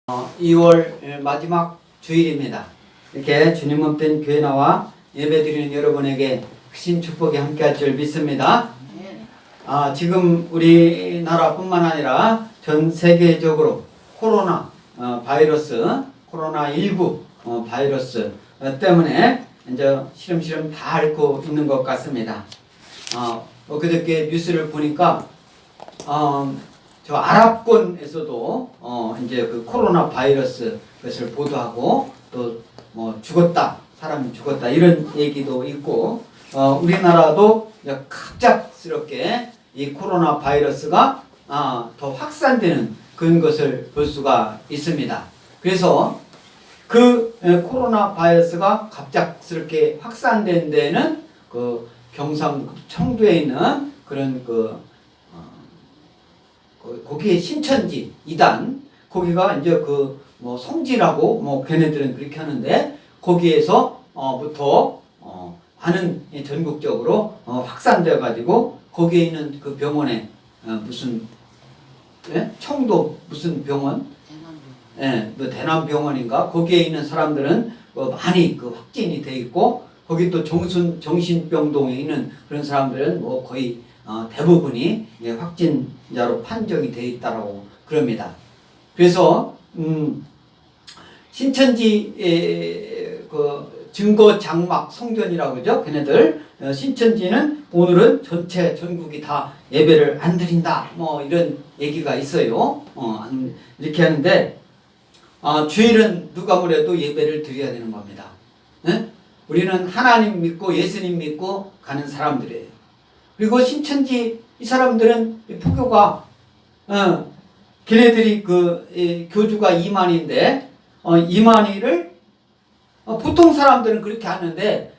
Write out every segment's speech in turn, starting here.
2월 마지막 주일입니다. 이렇게 주님 몸된 교회 나와 예배드리는 여러분에게 크신 축복이 함께할 줄 믿습니다. 지금 우리나라뿐만 아니라 전 세계적으로 코로나 바이러스, 코로나19 바이러스 때문에 이제 시름시름 다 앓고 있는 것 같습니다. 그저께 뉴스를 보니까 저 아랍권에서도 이제 그 코로나 바이러스 것을 보도하고 또 뭐 죽었다, 사람이 죽었다 이런 얘기도 있고 우리나라도 갑작스럽게 이 코로나 바이러스가 더 확산되는 그런 것을 볼 수가 있습니다. 그래서 그 코로나 바이러스가 갑작스럽게 확산된 데는 그 경상북 청주에 있는 그런 거기에 신천지 이단 거기가 이제 뭐 성지라고 뭐 걔네들은 그렇게 하는데 거기에서 부터 많은 전국적으로 확산되어 가지고 거기에 있는 그 병원에 무슨 청도 무슨 병원 뭐 대남병원인가 거기에 있는 사람들은 많이 확진이 돼 있고 거기 또 정신병동에 있는 그런 사람들은 뭐 거의 대부분이 확진자로 판정이 되어 있다라고 그럽니다. 그래서 신천지 증거 장막 성전이라고 그러죠. 걔네들 신천지는 오늘은 전체 전국이 다 예배를 안 드린다. 뭐 이런 얘기가 있어요. 이렇게 하는데 주일은 누가 뭐래도 예배를 드려야 되는 겁니다. 우리는 하나님 믿고 예수님 믿고 가는 사람들이에요. 그리고 신천지 이 사람들은 포교가 걔네들이 교주가 2만인데 2만이를 보통 사람들은 그렇게 하는데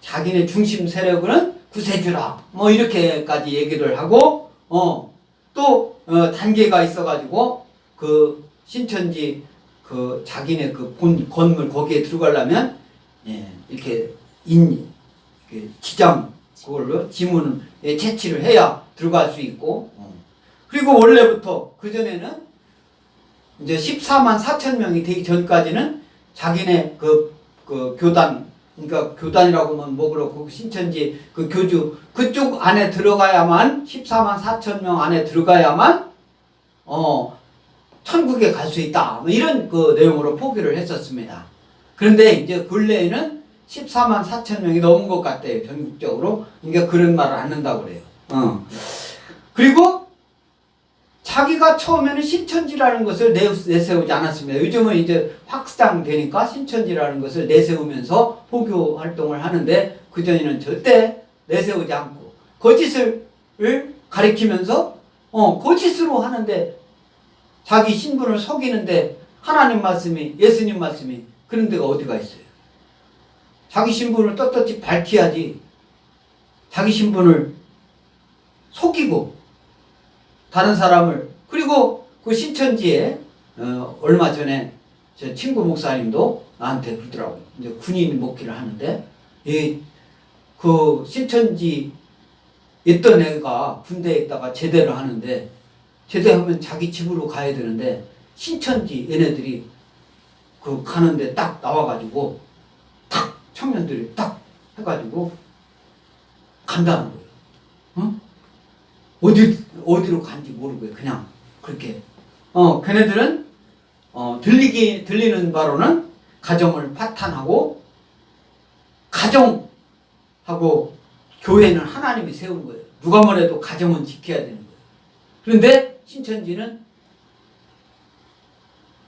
자기네 중심 세력은 구세주라 뭐 이렇게까지 얘기를 하고 또 단계가 있어가지고 그 신천지 자기네 건물 거기에 들어가려면 이렇게 지장 그걸로 지문을 채취를 해야 들어갈 수 있고 그리고 원래부터 그전에는 이제 14만 4천 명이 되기 전까지는 자기네 교단 그러니까 교단이라고 하면 뭐 그렇고 신천지 교주 그쪽 안에 들어가야만 14만 4천 명 안에 들어가야만 천국에 갈 수 있다 뭐 이런 내용으로 포기를 했었습니다. 그런데 이제 근래에는 14만 4천 명이 넘은 것 같대요. 전국적으로. 그러니까 그런 말을 안 한다고 그래요. 그리고 자기가 처음에는 신천지라는 것을 내세우지 않았습니다. 요즘은 이제 확장되니까 신천지라는 것을 내세우면서 포교 활동을 하는데 그전에는 절대 내세우지 않고 거짓을 가리키면서 거짓으로 하는데 자기 신분을 속이는데 하나님 말씀이 예수님 말씀이 그런 데가 어디가 있어요. 자기 신분을 떳떳이 밝혀야지 자기 신분을 속이고 다른 사람을 그리고 그 신천지에 얼마 전에 제 친구 목사님도 나한테 그러더라고요. 이제 군인 목회를 하는데 그 신천지 있던 애가 군대에 있다가 제대를 하는데 제대하면 자기 집으로 가야 되는데 신천지 얘네들이 가는데 딱 나와가지고 딱 청년들이 딱 해가지고 간다는 거예요. 어디로 간지 모르고요. 그냥 그렇게 걔네들은 들리는 바로는 가정을 파탄하고 가정하고 교회는 하나님이 세운 거예요. 누가 뭐래도 가정은 지켜야 되는 거예요. 그런데 신천지는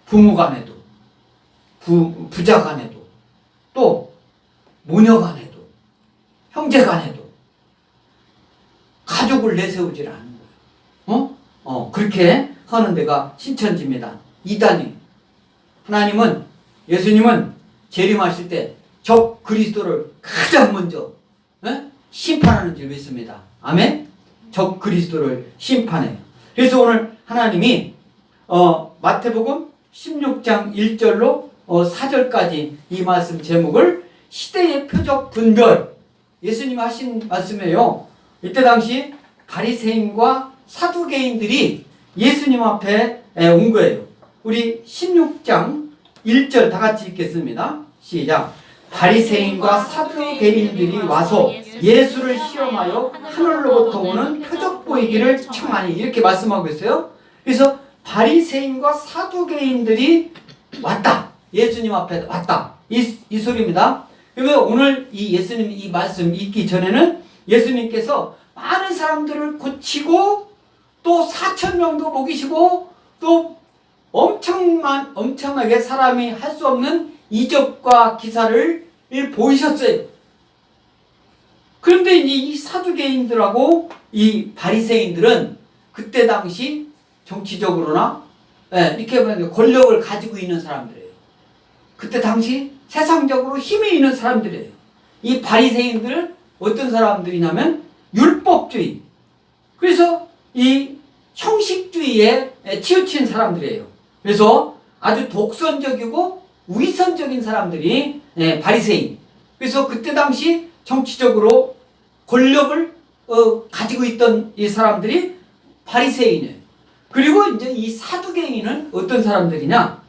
부모 간에도 부자 간에도 또 모녀 간에도 형제 간에도 가족을 내세우질 않는 거예요. 그렇게 하는 데가 신천지입니다. 이단이 하나님은 예수님은 재림하실 때 적 그리스도를 가장 먼저 심판하는 줄 믿습니다. 아멘. 적 그리스도를 심판해요. 그래서 오늘 하나님이 마태복음 16장 1절로 4절까지 이 말씀 제목을 시대의 표적 분별 예수님 하신 말씀이에요. 이때 당시 바리새인과 사두개인들이 예수님 앞에 온 거예요. 우리 16장 1절 다 같이 읽겠습니다. 시작. 바리새인과 사두개인들이 와서 예수를 시험하여 하늘로부터 오는 표적 보이기를 청하니, 이렇게 말씀하고 있어요. 그래서 바리새인과 사두개인들이 왔다. 예수님 앞에 왔다. 이 소리입니다. 그러면 오늘 이 예수님 이 말씀 읽기 전에는 예수님께서 많은 사람들을 고치고 또 4,000명도 먹이시고 또 엄청나게 사람이 할 수 없는 이적과 기사를 보이셨어요. 그런데 이 사두개인들하고 이 바리새인들은 그때 당시 정치적으로나 이렇게 보면 권력을 가지고 있는 사람들이에요. 그때 당시 세상적으로 힘이 있는 사람들이에요. 이 바리새인들은 어떤 사람들이냐면 율법주의, 그래서 이 형식주의에 치우친 사람들이에요. 그래서 아주 독선적이고 위선적인 사람들이 바리새인. 그래서 그때 당시 정치적으로 권력을 가지고 있던 이 사람들이 바리새인이에요. 그리고 이제 이 사두개인은 어떤 사람들이냐?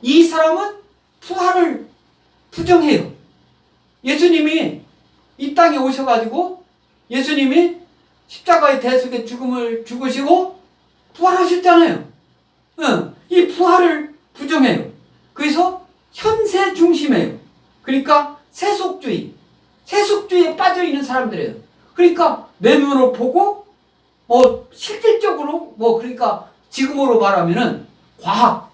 이 사람은 부활을 부정해요. 예수님이 이 땅에 오셔가지고 예수님이 십자가의 대속의 죽음을 죽으시고 부활하셨잖아요. 이 부활을 부정해요. 그래서 현세 중심이에요. 그러니까 세속주의에 빠져 있는 사람들이에요. 그러니까 내 눈으로 보고 실질적으로 그러니까 지금으로 말하면은 과학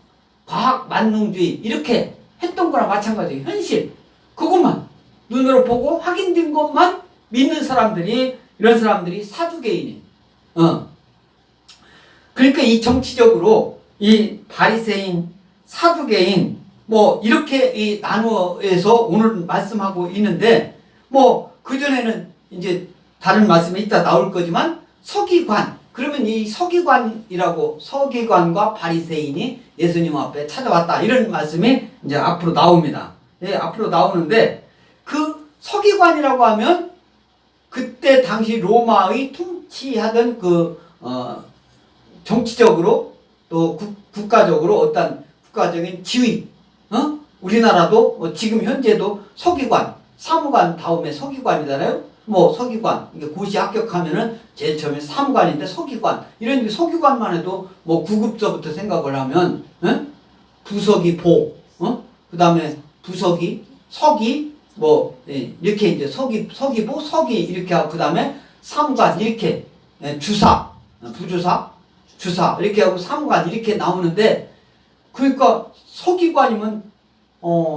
만능주의 이렇게 했던 거랑 마찬가지예요. 현실 그것만 눈으로 보고 확인된 것만 믿는 사람들이, 이런 사람들이 사두개인이에요. 그러니까 이 정치적으로 이 바리새인, 사두개인 이렇게 나누어서 오늘 말씀하고 있는데, 그전에는 이제 다른 말씀이 이따 나올 거지만 서기관, 그러면 이 서기관과 바리새인이 예수님 앞에 찾아왔다, 이런 말씀이 이제 앞으로 나옵니다. 앞으로 나오는데, 그 서기관이라고 하면 그때 당시 로마의 통치하던 정치적으로 또 국가적으로 어떤 국가적인 지위, 우리나라도 지금 현재도 서기관, 사무관 다음에 서기관이잖아요. 서기관, 이게 고시 합격하면은 제일 처음에 사무관인데 서기관, 이런 서기관만 해도 9급서부터 생각을 하면, 부서기, 보, 그 다음에 부서기, 서기, 이렇게 이제 서기보, 서기, 이렇게 하고, 그 다음에 사무관, 이렇게, 주사, 부주사, 주사, 이렇게 하고 사무관, 이렇게 나오는데, 그러니까 서기관이면,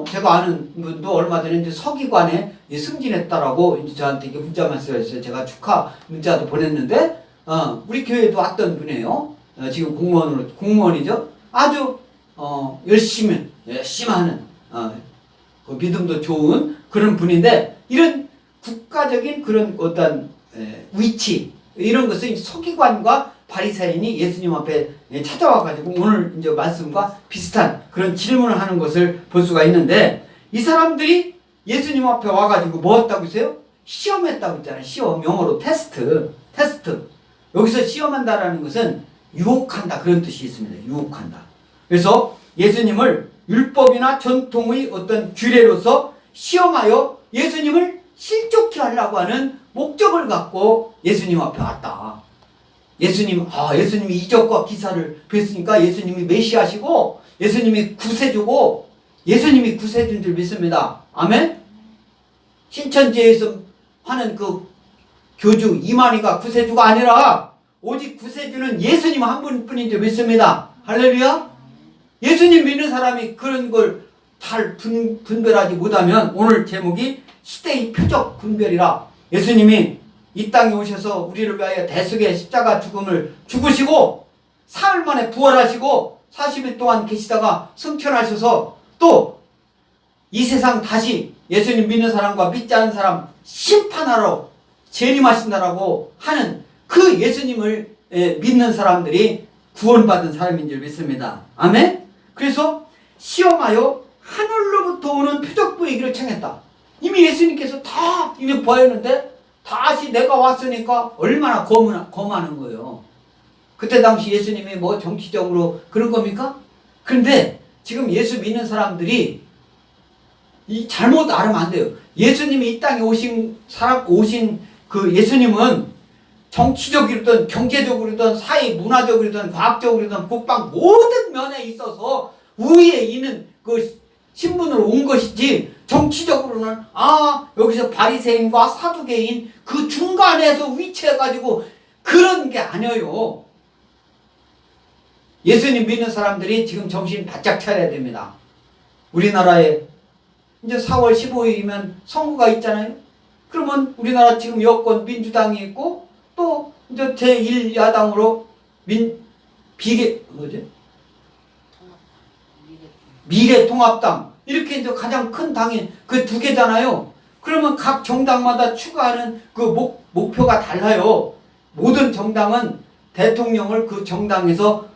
제가 아는 분도 얼마 전에 이제 서기관에 승진했다라고 이제 저한테 이게 문자만 써있어요. 제가 축하 문자도 보냈는데, 우리 교회도 왔던 분이에요. 지금 공무원이죠. 아주, 열심히 하는, 그 믿음도 좋은 그런 분인데, 이런 국가적인 그런 어떤 위치, 이런 것은 서기관과 바리새인이 예수님 앞에 찾아와가지고 오늘 이제 말씀과 비슷한 그런 질문을 하는 것을 볼 수가 있는데, 이 사람들이 예수님 앞에 와가지고 뭐 했다고 했어요? 시험했다고 했잖아요. 시험, 영어로 테스트. 여기서 시험한다라는 것은 유혹한다, 그런 뜻이 있습니다. 유혹한다. 그래서 예수님을 율법이나 전통의 어떤 규례로서 시험하여 예수님을 실족케 하려고 하는 목적을 갖고 예수님 앞에 왔다. 예수님이 이적과 기사를 뵀으니까 예수님이 메시아시고, 예수님이 구세주고, 예수님이 구세주인 줄 믿습니다. 아멘? 신천지에서 하는 그 교주 이만희가 구세주가 아니라 오직 구세주는 예수님 한 분뿐인 줄 믿습니다. 할렐루야? 예수님 믿는 사람이 그런 걸 잘 분별하지 못하면, 오늘 제목이 시대의 표적 분별이라, 예수님이 이 땅에 오셔서 우리를 위하여 대속의 십자가 죽음을 죽으시고 사흘 만에 부활하시고 40일 동안 계시다가 승천하셔서 또 이 세상 다시 예수님 믿는 사람과 믿지 않은 사람 심판하러 재림하신다라고 하는 그 예수님을 믿는 사람들이 구원받은 사람인 줄 믿습니다. 아멘? 그래서 시험하여 하늘로부터 오는 표적 보이기를 청했다. 이미 예수님께서 다 이미 보였는데 다시 내가 왔으니까 얼마나 검하는 거예요. 그때 당시 예수님이 정치적으로 그런 겁니까? 그런데 지금 예수 믿는 사람들이 이 잘못 알으면 안 돼요. 예수님이 이 땅에 오신 그 예수님은 정치적이든 경제적이든 사회 문화적이든 과학적이든 국방 모든 면에 있어서 우위에 있는 그 신분으로 온 것이지, 정치적으로는 여기서 바리새인과 사두개인 그 중간에서 위치해가지고 그런 게 아니에요. 예수님 믿는 사람들이 지금 정신 바짝 차려야 됩니다. 우리나라에 이제 4월 15일이면 선거가 있잖아요. 그러면 우리나라 지금 여권 민주당이 있고 또 이제 제1야당으로 미래통합당 이렇게 이제 가장 큰 당이 그 두 개잖아요. 그러면 각 정당마다 추구하는 그 목표가 달라요. 모든 정당은 대통령을 그 정당에서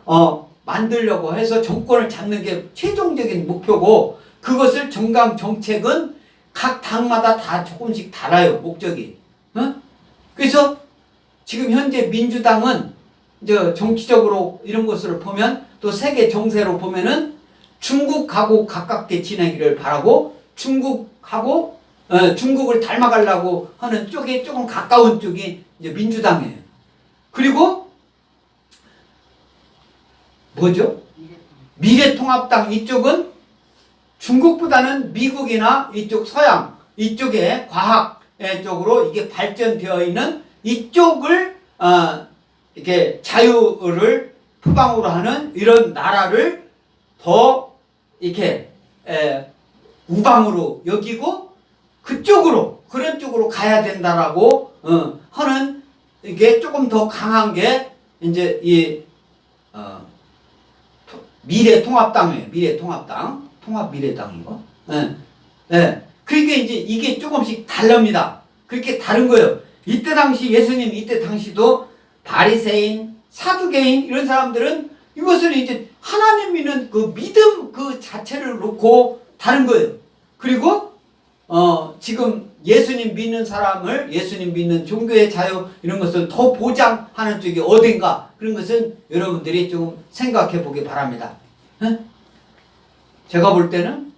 만들려고 해서 정권을 잡는 게 최종적인 목표고, 그것을 정당 정책은 각 당마다 다 조금씩 달라요, 목적이. 그래서 지금 현재 민주당은 이제 정치적으로 이런 것을 보면, 또 세계 정세로 보면은 중국하고 가깝게 지내기를 바라고, 중국을 닮아가려고 하는 쪽에 조금 가까운 쪽이 이제 민주당이에요. 그리고 뭐죠? 미래통합당 이쪽은 중국보다는 미국이나 이쪽 서양 이쪽에 과학 쪽으로 이게 발전되어 있는 이쪽을 이렇게 자유를 표방으로 하는 이런 나라를 더 이렇게 우방으로 여기고 그쪽으로, 그런 쪽으로 가야 된다라고 하는, 이게 조금 더 강한 게 이제 이 미래통합당이에요. 미래통합당, 통합미래당이고. 그러니까 이제 이게 조금씩 다릅니다. 그렇게 다른 거예요. 이때 당시 예수님 이때 당시도 바리새인, 사두개인 이런 사람들은 이것을 이제 하나님 믿는 그 믿음 그 자체를 놓고 다른 거예요. 그리고 지금 예수님 믿는 사람을, 예수님 믿는 종교의 자유 이런 것을 더 보장하는 쪽이 어딘가, 그런 것은 여러분들이 좀 생각해 보기 바랍니다. 제가 볼 때는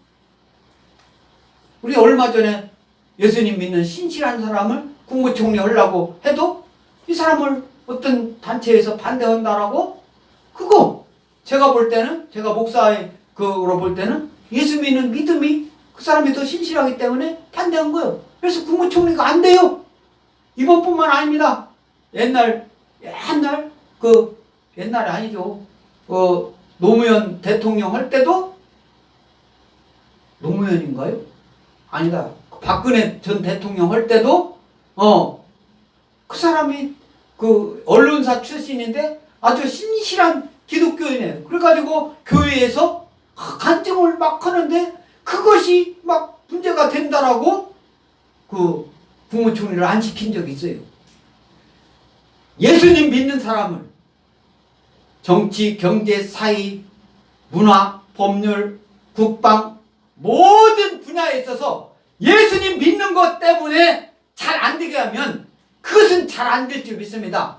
우리 얼마 전에 예수님 믿는 신실한 사람을 국무총리 하려고 해도 이 사람을 어떤 단체에서 반대한다라고, 그거 제가 볼 때는, 제가 목사의 그로 볼 때는 예수 믿는 믿음이 그 사람이 더 신실하기 때문에 반대한 거예요. 그래서 국무총리가 안 돼요. 이번뿐만 아닙니다. 옛날이 아니죠. 노무현 대통령 할 때도, 노무현인가요? 아니다. 박근혜 전 대통령 할 때도 그 사람이 그 언론사 출신인데 아주 신실한 기독교인이에요. 그래가지고 교회에서 간증을 막 하는데 그것이 막 문제가 된다라고 그 국무총리를 안 시킨 적이 있어요. 예수님 믿는 사람을 정치, 경제, 사회, 문화, 법률, 국방 모든 분야에 있어서 예수님 믿는 것 때문에 잘 안 되게 하면 그것은 잘 안 될 줄 믿습니다.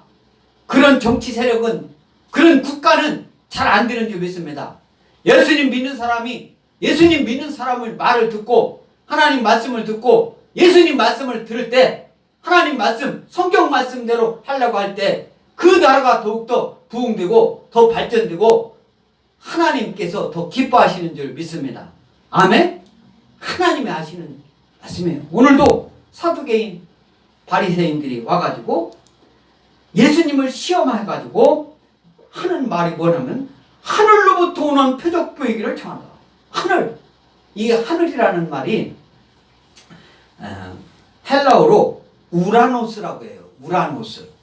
그런 정치 세력은, 그런 국가는 잘 안 되는 줄 믿습니다. 예수님 믿는 사람이 예수님 믿는 사람의 말을 듣고 하나님 말씀을 듣고 예수님 말씀을 들을 때, 하나님 말씀, 성경 말씀대로 하려고 할 때 그 나라가 더욱더 부흥되고 더 발전되고 하나님께서 더 기뻐하시는 줄 믿습니다. 아멘? 하나님이 하시는 말씀이에요. 오늘도 사두개인 바리새인들이 와가지고 예수님을 시험해가지고 하는 말이 뭐냐면 하늘로부터 오는 표적 보이기를 청한다. 하늘, 이 하늘이라는 말이 헬라어로 우라노스라고 해요. 우라노스.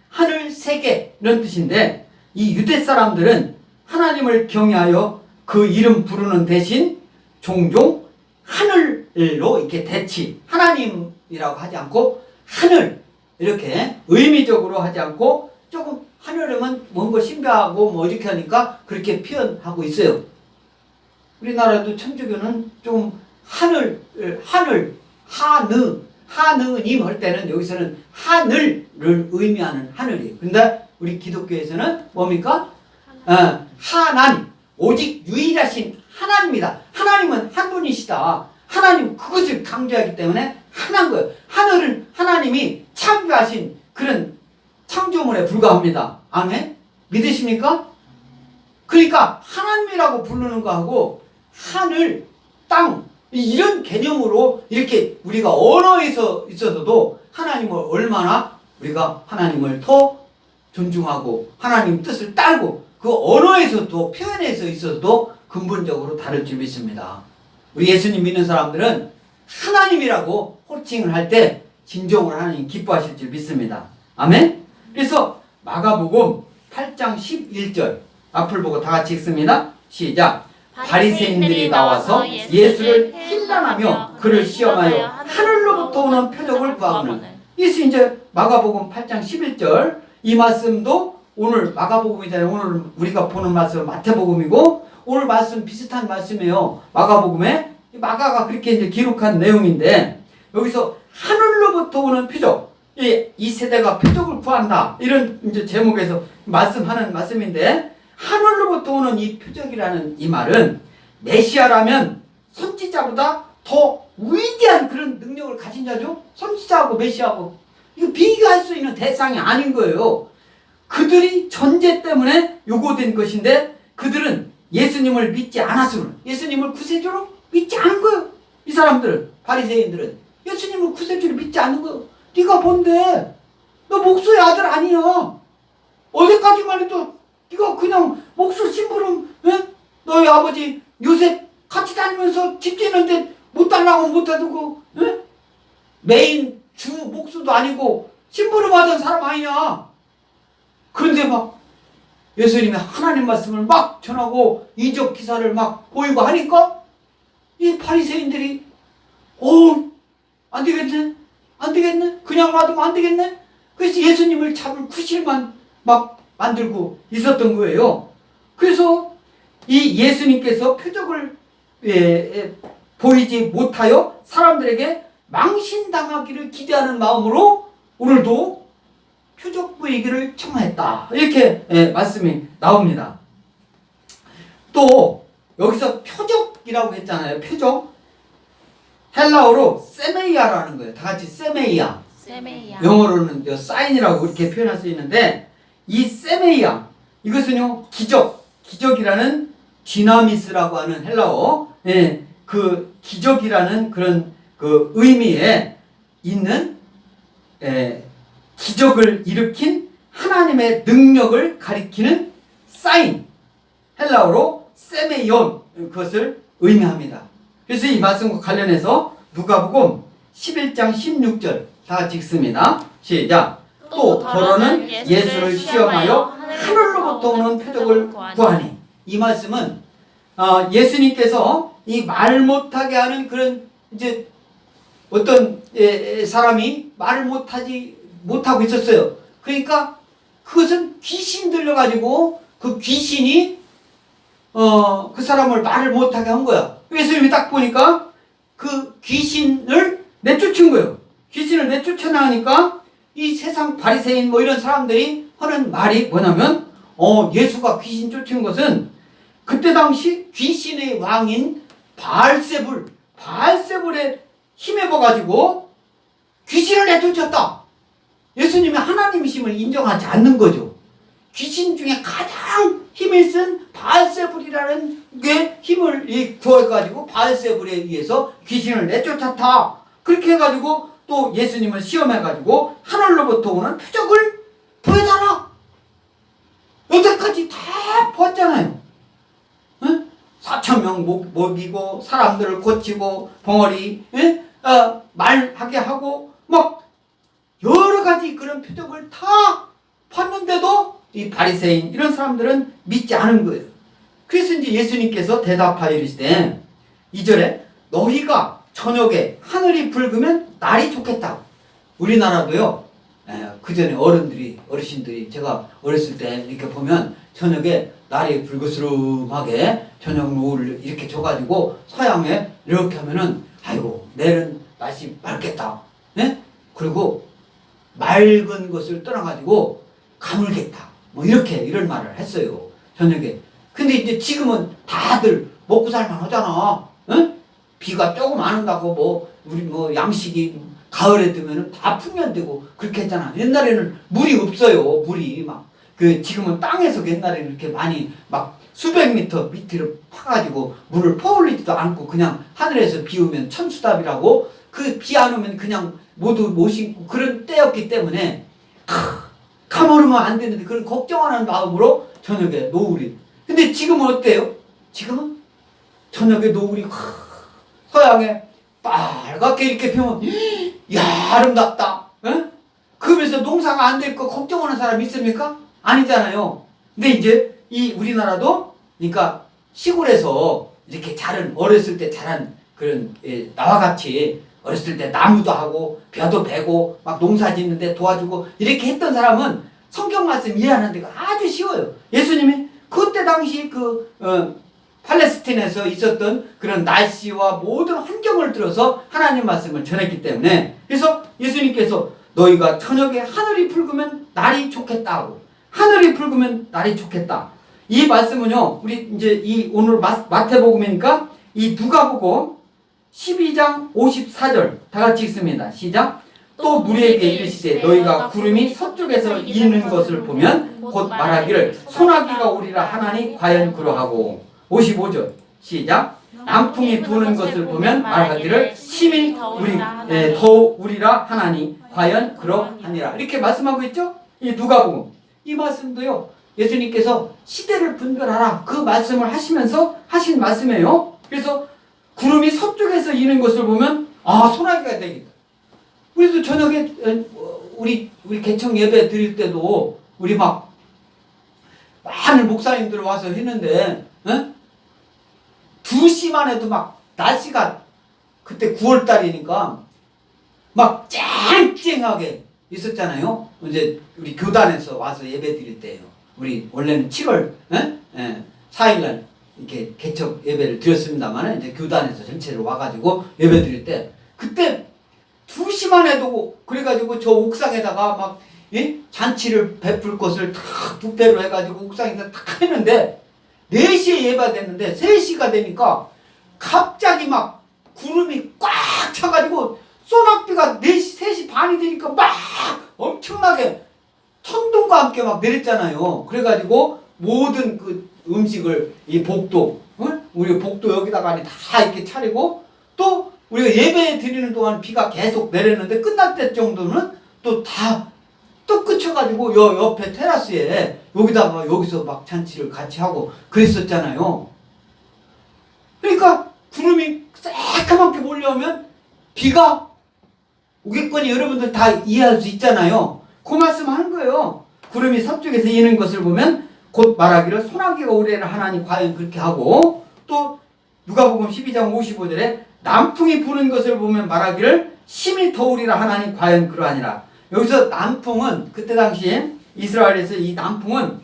하늘 세계 이런 뜻인데, 이 유대 사람들은 하나님을 경외하여 그 이름 부르는 대신 종종 하늘로 이렇게 대치, 하나님이라고 하지 않고 하늘 이렇게 의미적으로 하지 않고 조금 하늘이면 뭔가 신비하고 뭐 이렇게 하니까 그렇게 표현하고 있어요. 우리나라도 천주교는 좀 하느님 할 때는 여기서는 하늘을 의미하는 하늘이에요. 근데 우리 기독교에서는 뭡니까? 하나님, 오직 유일하신 하나님이다. 하나님은 한 분이시다. 하나님 그것을 강조하기 때문에 하나인 거예요. 하늘은 하나님이 창조하신 그런 창조물에 불과합니다. 아멘? 믿으십니까? 그러니까 하나님이라고 부르는 거하고 하늘, 땅 이런 개념으로 이렇게 우리가 언어에서 있어서도 하나님을 얼마나 우리가 하나님을 더 존중하고 하나님 뜻을 따르고 그 언어에서도 표현에서 있어서도 근본적으로 다를 줄 믿습니다. 우리 예수님 믿는 사람들은 하나님이라고 호칭을 할 때 진정으로 하나님 기뻐하실 줄 믿습니다. 아멘? 그래서 마가복음 8장 11절 앞을 보고 다 같이 읽습니다. 시작. 바리새인들이 나와서 예수를 힐난하며 그를 시험하여 하늘로부터 오는 표적을 구하거늘. 예수 이제 마가복음 8장 11절 이 말씀도 오늘 마가복음이잖아요. 오늘 우리가 보는 말씀은 마태복음이고 오늘 말씀 비슷한 말씀이에요. 마가복음에 마가가 그렇게 이제 기록한 내용인데 여기서 하늘로부터 오는 표적. 이 세대가 표적을 구한다. 이런 이제 제목에서 말씀하는 말씀인데 하늘로부터 오는 이 표적이라는 이 말은 메시아라면 선지자보다 더 위대한 그런 능력을 가진 자죠. 선지자하고 메시아하고 이거 비교할 수 있는 대상이 아닌 거예요. 그들이 존재 때문에 요구된 것인데 그들은 예수님을 믿지 않았으므로 예수님을 구세주로 믿지 않은 거예요. 이 사람들은 바리새인들은 예수님을 구세주로 믿지 않는 거예요. 네가 뭔데? 너 목수의 아들 아니야. 어제까지만 해도 네가 그냥 목수 심부름, 에? 너희 아버지 요셉 같이 다니면서 집 지는데 못 달라고 못 해두고, 에? 메인 주 목수도 아니고 심부름 하던 사람 아니냐. 그런데 막 예수님의 하나님 말씀을 막 전하고 이적 기사를 막 보이고 하니까 이 바리새인들이 안 되겠네. 안 되겠네. 그냥 놔두면 안 되겠네. 그래서 예수님을 잡을 구실만 막 만들고 있었던 거예요. 그래서 이 예수님께서 표적을 보이지 못하여 사람들에게 망신당하기를 기대하는 마음으로 오늘도 표적 보이기를 청하했다. 이렇게 말씀이 나옵니다. 또 여기서 표적이라고 했잖아요. 표적. 헬라어로 세메이아라는 거예요. 다 같이 세메이아. 영어로는 사인이라고 이렇게 표현할 수 있는데 이 세메이아 이것은요 기적이라는 디나미스라고 하는 헬라어 그 기적이라는 그런 그 의미에 있는 기적을 일으킨 하나님의 능력을 가리키는 사인 헬라어로 세메이온 그것을 의미합니다. 그래서 이 말씀과 관련해서 누가복음 11장 16절 다 같이 읽습니다. 시작. 또 더러는 예수를 시험하여 하늘로부터 오는 표적을 구하니. 이 말씀은 예수님께서 이 말 못하게 하는 그런 이제 어떤 사람이 말을 못하고 있었어요. 그러니까 그것은 귀신 들려가지고 그 귀신이 그 사람을 말을 못하게 한 거야. 예수님이 딱 보니까 그 귀신을 내쫓은 거예요. 귀신을 내쫓아나가니까 이 세상 바리새인 뭐 이런 사람들이 하는 말이 뭐냐면 예수가 귀신 쫓은 것은 그때 당시 귀신의 왕인 바알세불에 힘입어가지고 귀신을 내쫓았다. 예수님이 하나님이심을 인정하지 않는 거죠. 귀신 중에 가장 힘을 쓴 바알세불이라는 게 힘을 구해가지고 바알세불에 의해서 귀신을 내쫓았다. 그렇게 해가지고 또 예수님을 시험해가지고 하늘로부터 오는 표적을 보여달라. 여태까지 다 보았잖아요. 응? 4,000명 먹이고 사람들을 고치고 벙어리 말하게 하고 막 여러 가지 그런 표적을 다 봤는데도 이 바리새인 이런 사람들은 믿지 않은 거예요. 그래서 이제 예수님께서 대답하여 이르시되 2절에 너희가 저녁에 하늘이 붉으면 날이 좋겠다. 우리나라도요. 그 전에 어르신들이 제가 어렸을 때 이렇게 보면 저녁에 날이 붉으스름하게 저녁 노을 이렇게 줘가지고 서양에 이렇게 하면은 아이고 내일은 날씨 맑겠다. 네? 그리고 맑은 것을 떠나가지고 가물겠다. 뭐 이런 말을 했어요. 저녁에 근데 이제 지금은 다들 먹고 살만 하잖아. 응? 비가 조금 안 온다고 뭐 우리 뭐 양식이 가을에 되면은 다 풍년되고 그렇게 했잖아. 옛날에는 물이 없어요. 물이 막 그 지금은 땅에서 옛날에는 이렇게 많이 막 수백 미터 밑으로 파가지고 물을 퍼올리지도 않고 그냥 하늘에서 비 오면 천수답이라고 그 비 안 오면 그냥 모두 못 신고 그런 때였기 때문에 가물으면 안 되는데 그런 걱정하는 마음으로 저녁에 노을이. 근데 지금은 어때요? 지금은 저녁에 노을이 서양에 빨갛게 이렇게 피면 야 아름답다. 에? 그러면서 농사가 안 될 거 걱정하는 사람 있습니까? 아니잖아요. 근데 이제 이 우리나라도 그러니까 시골에서 이렇게 자란 어렸을 때 자란 그런 나와 같이 어렸을 때 나무도 하고 벼도 베고 막 농사 짓는데 도와주고 이렇게 했던 사람은 성경 말씀 이해하는 데가 아주 쉬워요. 예수님이 그때 당시 팔레스틴에서 있었던 그런 날씨와 모든 환경을 들어서 하나님 말씀을 전했기 때문에 그래서 예수님께서 너희가 저녁에 하늘이 붉으면 날이 좋겠다고 하늘이 붉으면 날이 좋겠다. 이 말씀은요, 우리 이제 이 오늘 마태복음이니까 이 누가복음 12장 54절 다 같이 읽습니다. 시작. 또 무리에게 이르시되 너희가 구름이 서쪽에서 이는 것을 보면 곧 말하기를 소나기가 오리라 하나니 과연 그러하고. 55절 시작. 남풍이 부는 것을 보면 말하기를 심히 더우리라 하나니 과연 그러하니라. 이렇게 말씀하고 있죠. 이 누가복음 이 말씀도요 예수님께서 시대를 분별하라 그 말씀을 하시면서 하신 말씀이에요. 그래서 구름이 서쪽에서 이는 것을 보면 아 소나기가 되겠다. 우리도 저녁에 우리 개청 예배 드릴 때도 우리 막 많은 목사님들 와서 했는데 2시만 해도 막 날씨가 그때 9월달이니까 막 쨍쨍하게 있었잖아요. 이제 우리 교단에서 와서 예배 드릴 때예요. 우리 원래는 7월 4일날 이렇게 개척 예배를 드렸습니다만 이제 교단에서 전체로 와가지고 예배 드릴 때 그때 2시만 해도 그래가지고 저 옥상에다가 막 잔치를 베풀 것을 다 뷔페로 해가지고 옥상에서 다 했는데 4시에 예배가 됐는데 3시가 되니까 갑자기 막 구름이 꽉 차가지고 소낙비가 4시, 3시 반이 되니까 막 엄청나게 천둥과 함께 막 내렸잖아요. 그래가지고 모든 그 음식을 이 복도, 우리 복도 여기다가 다 이렇게 차리고 또 우리가 예배 드리는 동안 비가 계속 내렸는데 끝날 때 정도는 또 다 또 끝쳐가지고 옆에 테라스에 여기서 막 잔치를 같이 하고 그랬었잖아요. 그러니까 구름이 새까맣게 몰려오면 비가 오겠거니 여러분들 다 이해할 수 있잖아요. 그 말씀 하는 거예요. 구름이 서쪽에서 이는 것을 보면 곧 말하기를 소나기가 오리라 하나니 과연 그렇게 하고 또 누가복음 12장 55절에 남풍이 부는 것을 보면 말하기를 심히 더우리라 하나니 과연 그러하니라. 여기서 남풍은 그때 당시에 이스라엘에서 이 남풍은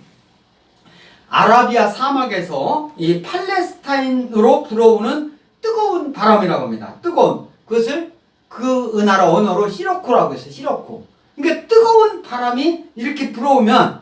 아라비아 사막에서 이 팔레스타인으로 불어오는 뜨거운 바람이라고 합니다. 뜨거운 그것을 그 나라 언어로 시로코라고 했어요. 시로코. 그러니까 뜨거운 바람이 이렇게 불어오면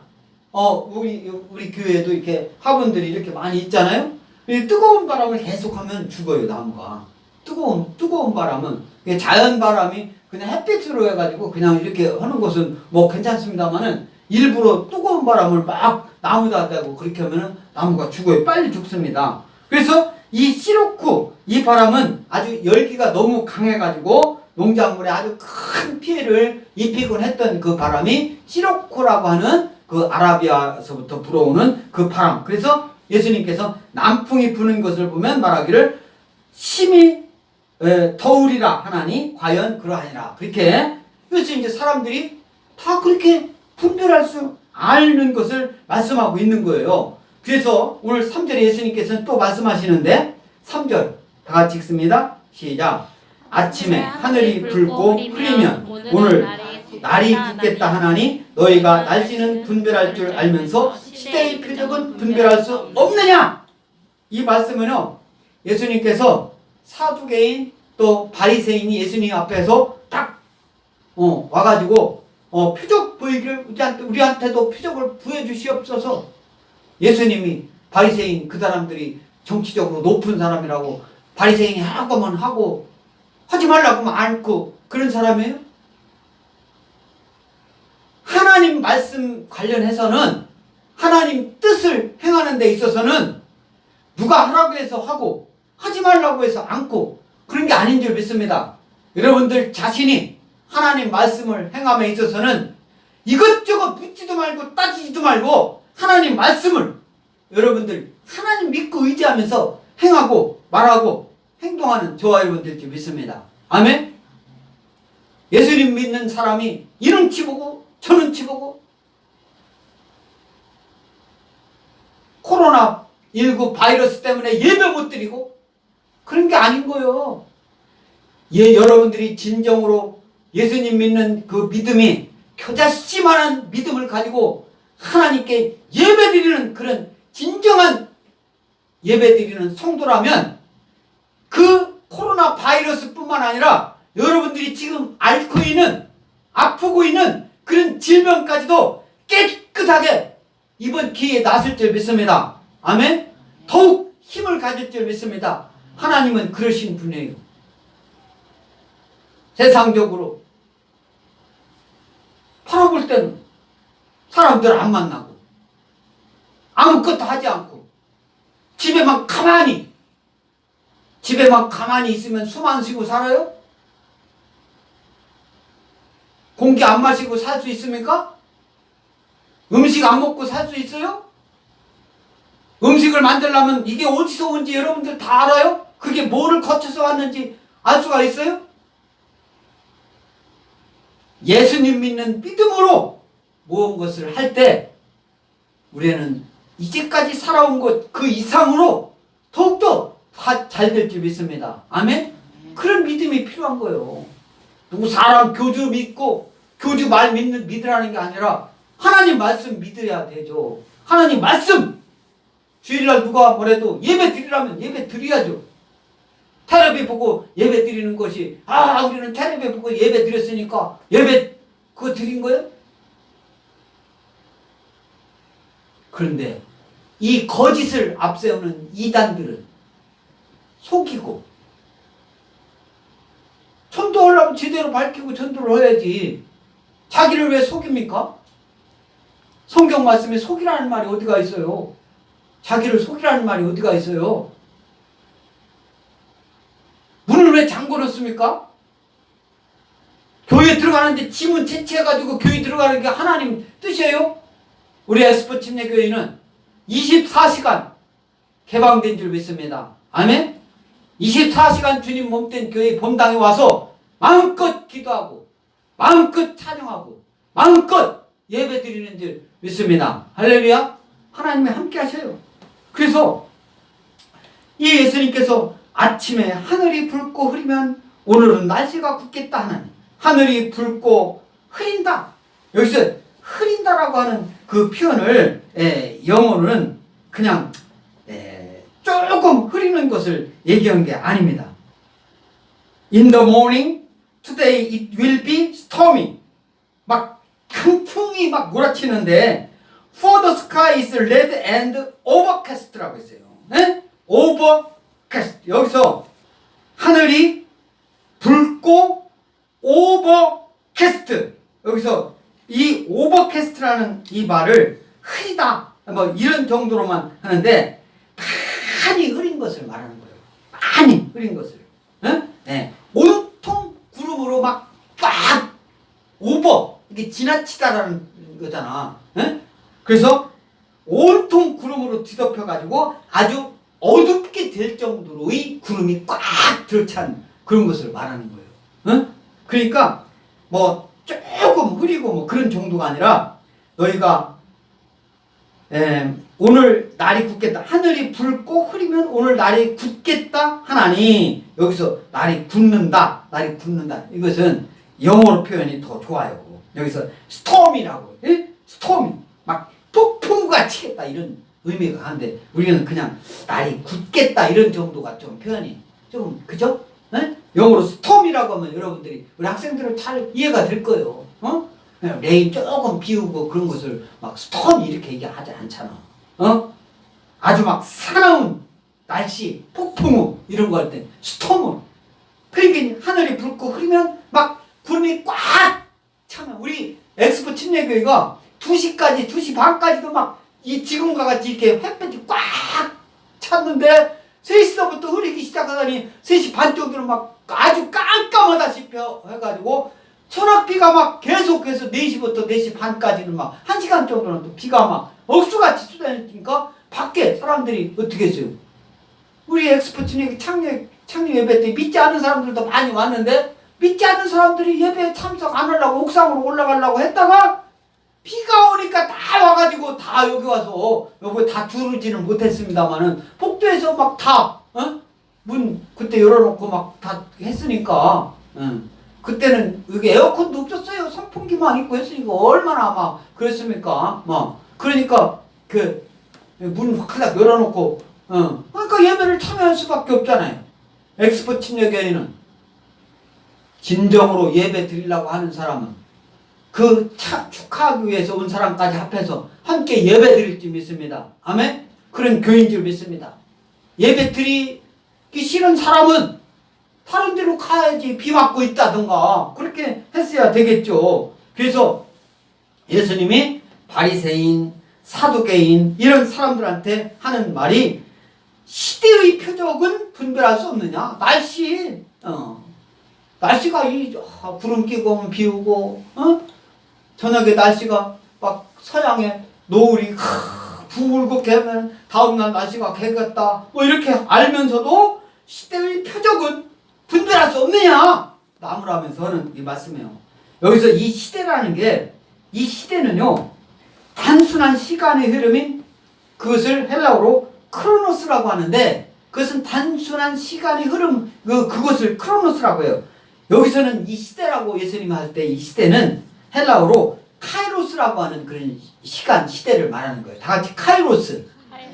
우리 교회에도 이렇게 화분들이 이렇게 많이 있잖아요. 이 뜨거운 바람을 계속하면 죽어요 나무가. 뜨거운 바람은 자연 바람이 그냥 햇빛으로 해가지고 그냥 이렇게 하는 것은 뭐 괜찮습니다만은 일부러 뜨거운 바람을 막 나무다 대고 그렇게 하면은 나무가 죽어요. 빨리 죽습니다. 그래서 이 시로쿠 이 바람은 아주 열기가 너무 강해가지고 농작물에 아주 큰 피해를 입히곤 했던 그 바람이 시로코라고 하는 그 아라비아서부터 불어오는 그 바람. 그래서 예수님께서 남풍이 부는 것을 보면 말하기를 심히 더우리라 하나니 과연 그러하니라. 그렇게 그래서 이제 사람들이 다 그렇게 분별할 수 아는 것을 말씀하고 있는 거예요. 그래서 오늘 3절에 예수님께서는 또 말씀하시는데 3절 다 같이 읽습니다. 시작. 아침에 하늘이 붉고 흐리면 오늘 날이 붓겠다 하나니 너희가 날씨는 분별할 줄 알면서 시대의 표적은 분별할 수 없느냐. 이 말씀은요 예수님께서 사두개인 또 바리새인이 예수님 앞에서 딱 와가지고 표적 보이기를 우리한테도 표적을 보여주시옵소서. 예수님이 바리새인 그 사람들이 정치적으로 높은 사람이라고 바리새인이 하고만 하고 하지 말라고 하면 않고 그런 사람이에요? 하나님 말씀 관련해서는 하나님 뜻을 행하는 데 있어서는 누가 하라고 해서 하고 하지 말라고 해서 않고 그런 게 아닌 줄 믿습니다. 여러분들 자신이 하나님 말씀을 행함에 있어서는 이것저것 묻지도 말고 따지지도 말고 하나님 말씀을 여러분들 하나님 믿고 의지하면서 행하고 말하고 행동하는 저와 여러분들 줄 믿습니다. 아멘? 예수님 믿는 사람이 이는 치보고 저는 치보고 코로나19 바이러스 때문에 예배 못 드리고 그런 게 아닌 거예요. 여러분들이 진정으로 예수님 믿는 그 믿음이 겨자씨만한 믿음을 가지고 하나님께 예배 드리는 그런 진정한 예배 드리는 성도라면 그 코로나 바이러스뿐만 아니라 여러분들이 지금 앓고 있는 아프고 있는 그런 질병까지도 깨끗하게 이번 기회에 나설 줄 믿습니다. 아멘? 더욱 힘을 가질 줄 믿습니다. 하나님은 그러신 분이에요. 세상적으로 바라볼 때는 사람들 안 만나고 아무것도 하지 않고 집에만 가만히 있으면 숨 안 쉬고 살아요? 공기 안 마시고 살 수 있습니까? 음식 안 먹고 살 수 있어요? 음식을 만들려면 이게 어디서 온지 여러분들 다 알아요? 그게 뭐를 거쳐서 왔는지 알 수가 있어요? 예수님 믿는 믿음으로 모든 것을 할 때 우리는 이제까지 살아온 것 그 이상으로 더욱더 잘 될 줄 믿습니다. 아멘? 그런 믿음이 필요한 거예요. 누구 사람 교주 믿고 교주 말 믿으라는 게 아니라 하나님 말씀 믿어야 되죠. 하나님 말씀! 주일날 누가 뭐래도 예배 드리라면 예배 드려야죠. 텔레비 보고 예배 드리는 것이 우리는 텔레비 보고 예배 드렸으니까 예배 그거 드린 거예요? 그런데 이 거짓을 앞세우는 이단들은 속이고 전도하려면 제대로 밝히고 전도를 해야지 자기를 왜 속입니까? 성경 말씀에 속이라는 말이 어디가 있어요? 자기를 속이라는 말이 어디가 있어요? 문을 왜 잠궈 놓습니까? 교회 들어가는데 지문 채취해가지고 교회 들어가는 게 하나님 뜻이에요? 우리 에스포 침례교회는 24시간 개방된 줄 믿습니다. 아멘? 24시간 주님 몸된 교회 본당에 와서 마음껏 기도하고 마음껏 찬양하고 마음껏 예배 드리는 줄 믿습니다. 할렐루야. 하나님이 함께 하셔요. 그래서 이 예수님께서 아침에 하늘이 붉고 흐리면 오늘은 날씨가 굳겠다 하나님. 하늘이 붉고 흐린다. 여기서 흐린다라고 하는 그 표현을 영어로는 그냥 조금 흐리는 것을 얘기한 게 아닙니다. In the morning, today it will be stormy. 막 강풍이 막 몰아치는데 For the sky is red and overcast라고 했어요. 네? overcast. 여기서 하늘이 붉고 overcast. 여기서 이 overcast라는 이 말을 흐리다 뭐 이런 정도로만 하는데 많이 흐린 것을 말하는 거예요. 많이 흐린 것을. 네. 온통 구름으로 막 오버 이게 지나치다라는 거잖아. 그래서 온통 구름으로 뒤덮여가지고 아주 어둡게 될 정도로의 구름이 꽉 들어찬 그런 것을 말하는 거예요. 그러니까 뭐 조금 흐리고 뭐 그런 정도가 아니라 너희가 오늘 날이 굳겠다. 하늘이 붉고 흐리면 오늘 날이 굳겠다 하나니 여기서 날이 굳는다. 날이 굳는다. 이것은 영어로 표현이 더 좋아요. 여기서 스톰이라고. 스톰이 막 폭풍우가 치겠다 이런 의미가 하는데 우리는 그냥 날이 굳겠다 이런 정도가 좀 표현이 좀 그죠? 영어로 스톰이라고 하면 여러분들이 우리 학생들은 잘 이해가 될 거예요. 레인 조금 비우고 그런 것을 막 스톰 이렇게 얘기하지 않잖아. 아주 막 사나운 날씨, 폭풍우 이런 거 할 때 스톰을, 그러니까 하늘이 붉고 흐리면 막 구름이 꽉 차면, 우리 엑스포 침례교회가 2시까지 2시 반까지도 막 이 지금과 같이 이렇게 햇볕이 꽉 찼는데 3시서부터 흐리기 시작하더니 3시 반 정도는 막 아주 깜깜하다시피 해가지고 소낙비가 막 계속해서 4시부터 4시 반까지는 막 1시간 정도는 또 비가 막 억수같이 쏟아지니까 밖에 사람들이 어떻게 했어요? 우리 엑스포 침례 창립 예배 때 믿지 않은 사람들도 많이 왔는데, 믿지 않는 사람들이 예배에 참석 안 하려고 옥상으로 올라가려고 했다가 비가 오니까 다 와가지고 다 여기 와서, 여기 다 두르지는 못했습니다만은 복도에서 막 다 문 그때 열어놓고 막 다 했으니까, 그때는 여기 에어컨도 없었어요. 선풍기만 있고 했으니까 얼마나 막 그랬습니까? 막 그러니까 그 문 확 열어놓고 그러니까 예배를 참여할 수밖에 없잖아요. 엑스포 침례교회는 진정으로 예배 드리려고 하는 사람은 그 축하하기 위해서 온 사람까지 합해서 함께 예배 드릴 줄 믿습니다. 아멘? 그런 교회인 줄 믿습니다. 예배 드리기 싫은 사람은 다른 데로 가야지, 비 맞고 있다든가 그렇게 했어야 되겠죠. 그래서 예수님이 바리새인, 사두개인 이런 사람들한테 하는 말이, 시대의 표적은 분별할 수 없느냐? 날씨가 구름 끼고 오면 비 오고, 저녁에 날씨가 막 서양에 노을이 붉게 하면 다음날 날씨가 개겠다, 뭐 이렇게 알면서도 시대의 표적은 분별할 수 없느냐? 나무라면서 하는 이 말씀이에요. 여기서 이 시대라는 게, 이 시대는요, 단순한 시간의 흐름인, 그것을 헬라어로 크로노스라고 하는데, 그것은 단순한 시간의 흐름, 그것을 크로노스라고 해요. 여기서는 이 시대라고 예수님이 할 때 이 시대는 헬라어로 카이로스라고 하는 그런 시간, 시대를 말하는 거예요. 다 같이 카이로스.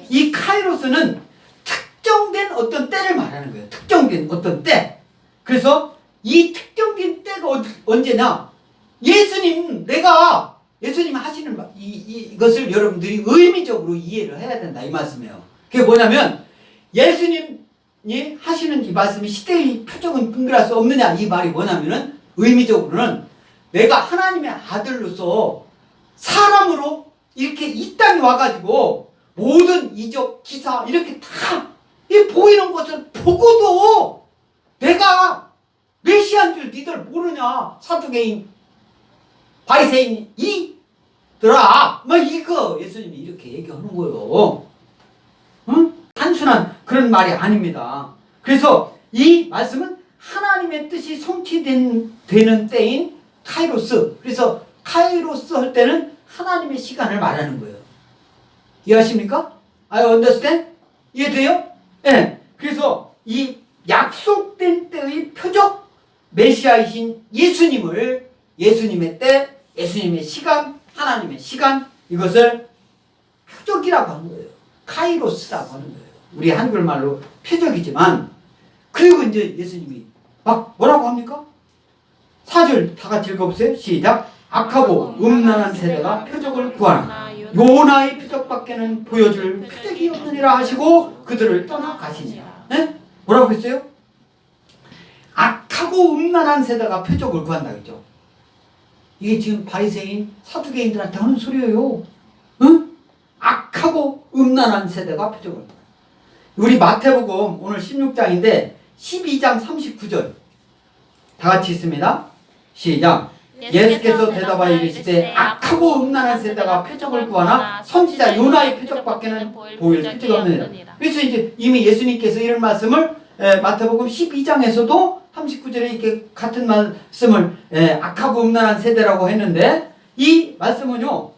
이 카이로스는 특정된 어떤 때를 말하는 거예요. 특정된 어떤 때. 그래서 이 특정된 때가 언제냐? 예수님 하시는 이것을 여러분들이 의미적으로 이해를 해야 된다, 이 말씀이에요. 그게 뭐냐면, 예수님이 하시는 이 말씀이 시대의 표적은 분별할 수 없느냐, 이 말이 뭐냐면은, 의미적으로는 내가 하나님의 아들로서 사람으로 이렇게 이 땅에 와가지고 모든 이적, 기사 이렇게 다 보이는 것을 보고도 내가 메시아인 줄 니들 모르냐? 사두개인, 바리새인 이들아, 막 이거 예수님이 이렇게 얘기하는 거예요. 단순한 그런 말이 아닙니다. 그래서 이 말씀은 하나님의 뜻이 성취되는 때인 카이로스. 그래서 카이로스 할 때는 하나님의 시간을 말하는 거예요. 이해하십니까? I understand? 이해돼요? 네. 그래서 이 약속된 때의 표적, 메시아이신 예수님의 때, 예수님의 시간, 하나님의 시간, 이것을 표적이라고 하는 거예요. 카이로스라고 하는 거예요. 우리 한글말로 표적이지만, 그리고 이제 예수님이 막 뭐라고 합니까? 4절 다 같이 읽어보세요. 시작. 악하고 음란한 세대가 표적을 구하나 요나의 표적밖에는 보여줄 표적이 없느니라 하시고 그들을 떠나가시니라. 네? 뭐라고 했어요? 악하고 음란한 세대가 표적을 구한다 그랬죠. 이게 지금 바리새인, 사두개인들한테 하는 소리예요. 응? 악하고 음란한 세대가 표적을. 우리 마태복음 오늘 16장인데 12장 39절 다 같이 있습니다. 시작. 예수께서 대답하여 이르시되 악하고 음란한 세대가 표적을 구하나 선지자 요나의 표적밖에는 보일 표적이 없느니라. 그래서 이제 이미 예수님께서 이런 말씀을 마태복음 12장에서도 39절에 이렇게 같은 말씀을 악하고 음란한 세대라고 했는데, 이 말씀은요,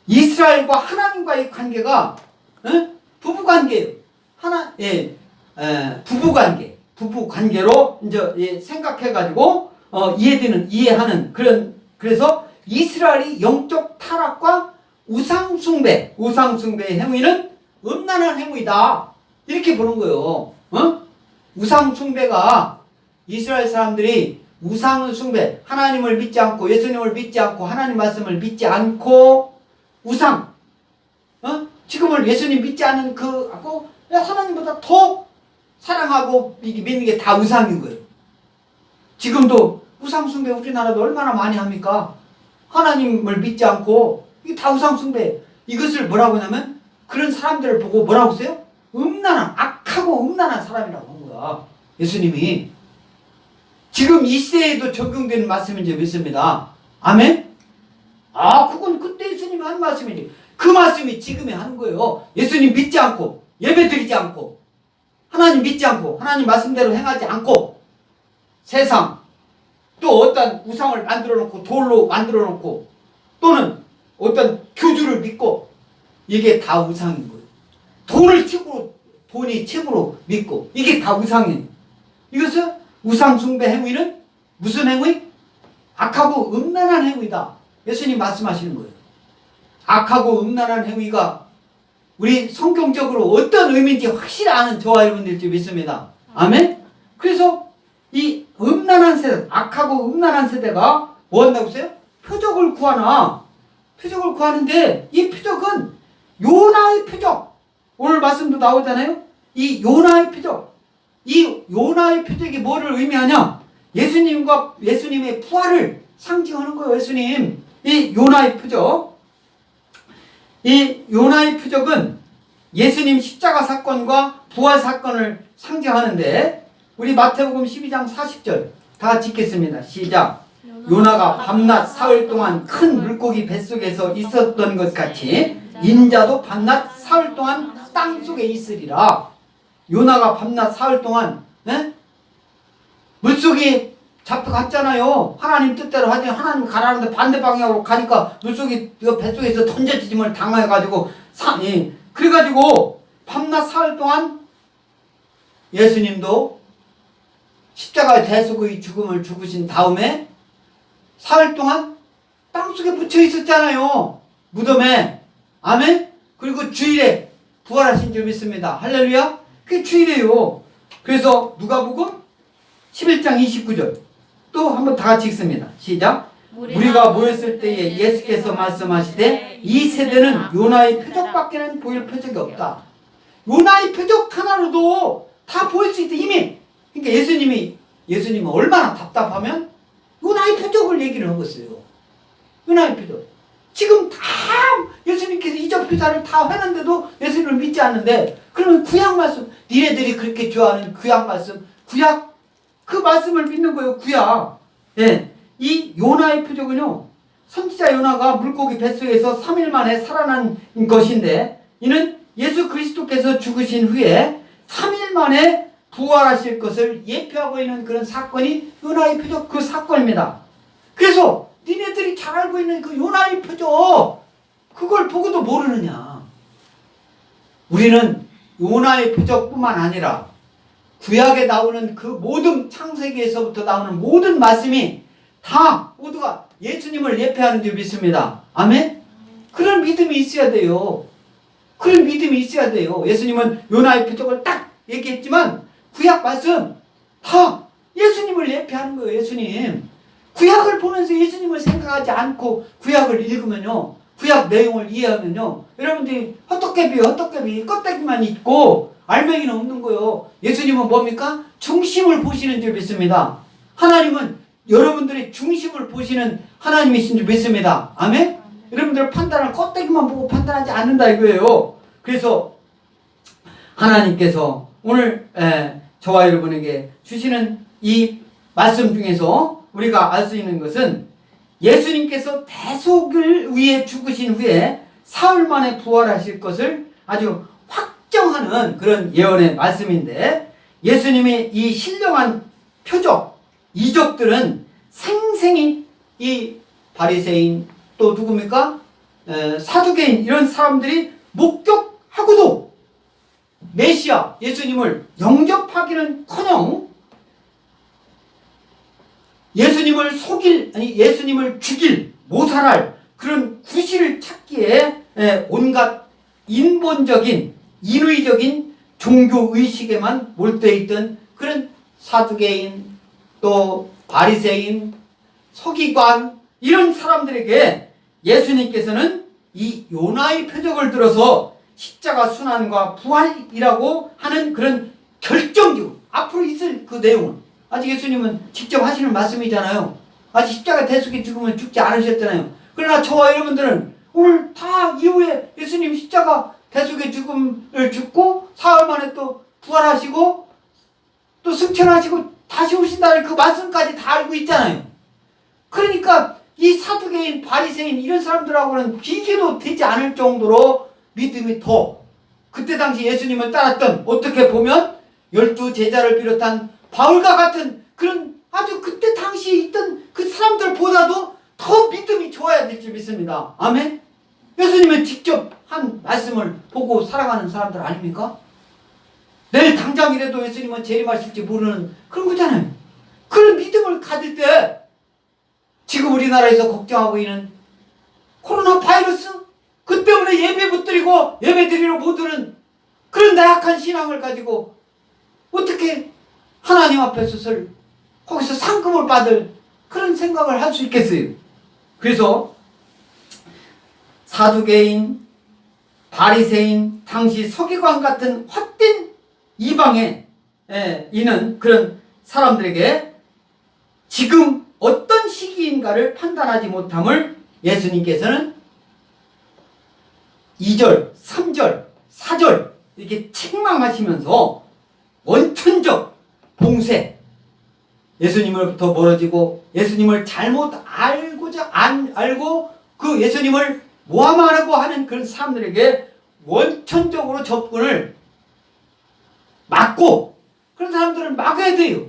이스라엘과 하나님과의 관계가 부부관계예요. 부부관계로 이제 생각해가지고 이해하는 그래서 이스라엘이 영적 타락과 우상숭배의 행위는 음란한 행위다, 이렇게 보는 거예요. 우상숭배가, 이스라엘 사람들이 우상을 숭배, 하나님을 믿지 않고 예수님을 믿지 않고 하나님 말씀을 믿지 않고 우상, 지금을 예수님 믿지 않는 하고 하나님보다 더 사랑하고 믿는 게 다 우상인 거예요. 지금도 우상숭배 우리나라도 얼마나 많이 합니까? 하나님을 믿지 않고 이게 다 우상숭배. 이것을 뭐라고 하냐면 그런 사람들을 보고 뭐라고 써요? 음란한, 악하고 음란한 사람이라고 한 거야. 예수님이. 지금 이 시대에도 적용되는 말씀인지 믿습니다. 아멘? 그건 그때 예수님이 한 말씀이지. 그 말씀이 지금에 하는 거예요. 예수님 믿지 않고, 예배 드리지 않고, 하나님 믿지 않고, 하나님 말씀대로 행하지 않고, 세상, 또 어떤 우상을 만들어 놓고, 돌로 만들어 놓고, 또는 어떤 교주를 믿고, 이게 다 우상인 거예요. 돈이 최고로 믿고, 이게 다 우상이에요. 이것은 우상숭배 행위는 무슨 행위? 악하고 음란한 행위다. 예수님 말씀하시는 거예요. 악하고 음란한 행위가 우리 성경적으로 어떤 의미인지 확실히 아는 저와 여러분들이 믿습니다. 아멘? 그래서 이 음란한 세대, 악하고 음란한 세대가 뭐 한다고 했어요? 표적을 구하나. 표적을 구하는데 이 표적은 요나의 표적. 오늘 말씀도 나오잖아요. 이 요나의 표적. 이 요나의 표적이 뭐를 의미하냐? 예수님의 부활을 상징하는 거예요. 예수님. 이 요나의 표적. 이 요나의 표적은 예수님 십자가 사건과 부활 사건을 상징하는데 우리 마태복음 12장 40절 다 같이 읽겠습니다. 시작. 요나가 밤낮 사흘 동안 큰 물고기 뱃속에서 있었던 것 같이 인자도 밤낮 사흘 동안 땅속에 있으리라. 요나가 밤낮 사흘 동안 물속에 잡혀갔잖아요. 하나님 뜻대로 하지. 하나님 가라는데 반대 방향으로 가니까 물속에 뱃속에서 던져지짐을 당해가지고 그래가지고 밤낮 사흘 동안 예수님도 십자가의 대속의 죽음을 죽으신 다음에 사흘 동안 땅속에 묻혀 있었잖아요. 무덤에. 아멘. 그리고 주일에 부활하신 줄 믿습니다. 할렐루야. 그게 주일이에요. 그래서 누가복음 11장 29절 또 한번 다 같이 읽습니다. 시작. 우리가 모였을 때에 예수께서 말씀하시되 이 세대는 요나의 표적밖에는 보일 표적이 없다. 요나의 표적 하나로도 다 보일 수 있다. 이미. 그러니까 예수님은 얼마나 답답하면 요나의 표적을 얘기를 하고 있어요. 요나의 표적. 지금 다 예수님께서 이적 표사를 다 하는데도 예수님을 믿지 않는데 그러면 구약 말씀, 니네들이 그렇게 좋아하는 구약 말씀, 구약 그 말씀을 믿는 거예요. 구약. 예. 이 요나의 표적은요, 선지자 요나가 물고기 뱃속에서 3일 만에 살아난 것인데 이는 예수 그리스도께서 죽으신 후에 3일 만에 부활하실 것을 예표하고 있는 그런 사건이 요나의 표적 그 사건입니다. 그래서 니네들이 잘 알고 있는 그 요나의 표적 그걸 보고도 모르느냐. 우리는 요나의 표적뿐만 아니라 구약에 나오는 그 모든 창세기에서부터 나오는 모든 말씀이 다 모두가 예수님을 예표하는 줄 믿습니다. 아멘? 그런 믿음이 있어야 돼요. 그런 믿음이 있어야 돼요. 예수님은 요나의 표적을 딱 얘기했지만 구약 말씀 다 예수님을 예표하는 거예요. 예수님. 구약을 보면서 예수님을 생각하지 않고 구약을 읽으면요. 구약 내용을 이해하면요. 여러분들이 헛떡개비 껍데기만 있고 알맹이는 없는 거예요. 예수님은 뭡니까? 중심을 보시는 줄 믿습니다. 하나님은 여러분들의 중심을 보시는 하나님이신 줄 믿습니다. 아멘? 여러분들 판단을 껍데기만 보고 판단하지 않는다 이거예요. 그래서 하나님께서 오늘 저와 여러분에게 주시는 이 말씀 중에서 우리가 알 수 있는 것은 예수님께서 대속을 위해 죽으신 후에 사흘 만에 부활하실 것을 아주 확정하는 그런 예언의 말씀인데 예수님의 이 신령한 표적, 이적들은 생생히 이 바리새인 또 누굽니까? 사두개인 이런 사람들이 목격하고도 메시아 예수님을 영접하기는커녕 예수님을 죽일 모살할 그런 구실을 찾기에 온갖 인본적인 인위적인 종교의식에만 몰두해 있던 그런 사두개인 또 바리새인 서기관 이런 사람들에게 예수님께서는 이 요나의 표적을 들어서 십자가 순환과 부활이라고 하는 그런 결정적 앞으로 있을 그 내용은 아직 예수님은 직접 하시는 말씀이잖아요. 아직 십자가 대속의 죽음을 죽지 않으셨잖아요. 그러나 저와 여러분들은 오늘 다 이후에 예수님 십자가 대속의 죽음을 죽고 사흘 만에 또 부활하시고 또 승천하시고 다시 오신다는 그 말씀까지 다 알고 있잖아요. 그러니까 이 사두개인, 바리새인 이런 사람들하고는 비교도 되지 않을 정도로 믿음이 더 그때 당시 예수님을 따랐던 어떻게 보면 12 제자를 비롯한 바울과 같은 그런 아주 그때 당시에 있던 그 사람들보다도 더 믿음이 좋아야 될 줄 믿습니다. 아멘? 예수님은 직접 한 말씀을 보고 살아가는 사람들 아닙니까? 내일 당장이라도 예수님은 재림하실지 모르는 그런 거잖아요. 그런 믿음을 가질 때 지금 우리나라에서 걱정하고 있는 코로나 바이러스 그 때문에 예배 못 드리고 예배 드리러 못 오는 그런 나약한 신앙을 가지고 어떻게 하나님 앞에서 거기서 상급을 받을 그런 생각을 할 수 있겠어요. 그래서 사두개인, 바리새인, 당시 서기관 같은 헛된 이방에 있는 그런 사람들에게 지금 어떤 시기인가를 판단하지 못함을 예수님께서는 2절, 3절, 4절 이렇게 책망하시면서 원천적 봉쇄, 예수님으로부터 멀어지고 예수님을 잘못 알고 그 예수님을 모함하려고 하는 그런 사람들에게 원천적으로 접근을 막고 그런 사람들은 막아야 돼요.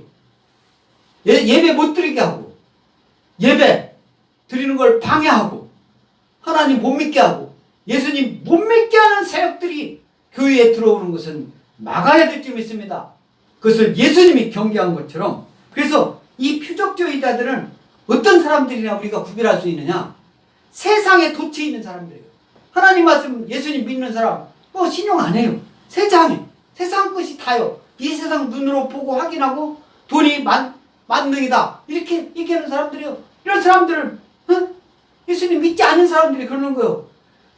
예배 못 드리게 하고 예배 드리는 걸 방해하고 하나님 못 믿게 하고 예수님 못 믿게 하는 세력들이 교회에 들어오는 것은 막아야 될 줄 믿습니다. 그것을 예수님이 경계한 것처럼. 그래서 이 표적주의자들은 어떤 사람들이나 우리가 구별할 수 있느냐? 세상에 돛해 있는 사람들이에요. 하나님 말씀 예수님 믿는 사람 신용 안 해요. 세상 것이 다요. 이 세상 눈으로 보고 확인하고 돈이 만능이다 이렇게 얘기하는 사람들이요. 이런 사람들은 예수님 믿지 않는 사람들이 그러는 거예요.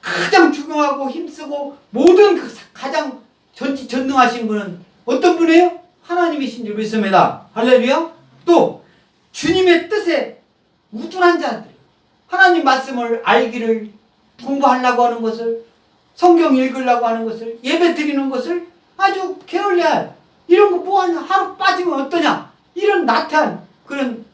가장 중요하고 힘쓰고 모든 가장 전능하신 분은 어떤 분이에요? 하나님이신 줄 믿습니다. 할렐루야. 또 주님의 뜻에 우둔한 자들, 하나님 말씀을 알기를 공부하려고 하는 것을, 성경 읽으려고 하는 것을, 예배 드리는 것을 아주 게을리할, 이런 거 뭐하냐, 하루 빠지면 어떠냐, 이런 나태한 그런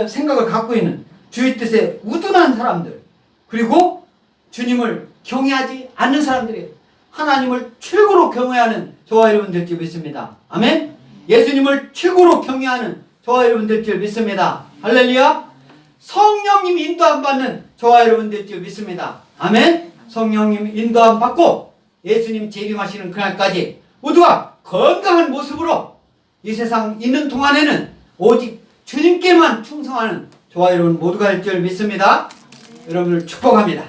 생각을 갖고 있는 주의 뜻에 우둔한 사람들, 그리고 주님을 경외하지 않는 사람들이에요. 하나님을 최고로 경외하는 저와 여러분 될 줄 믿습니다. 아멘. 예수님을 최고로 경외하는 저와 여러분 될 줄 믿습니다. 할렐루야. 성령님 인도함 받는 저와 여러분 될 줄 믿습니다. 아멘. 성령님 인도함 받고 예수님 재림하시는 그날까지 모두가 건강한 모습으로 이 세상 있는 동안에는 오직 주님께만 충성하는 저와 여러분 모두가 될 줄 믿습니다. 여러분을 축복합니다.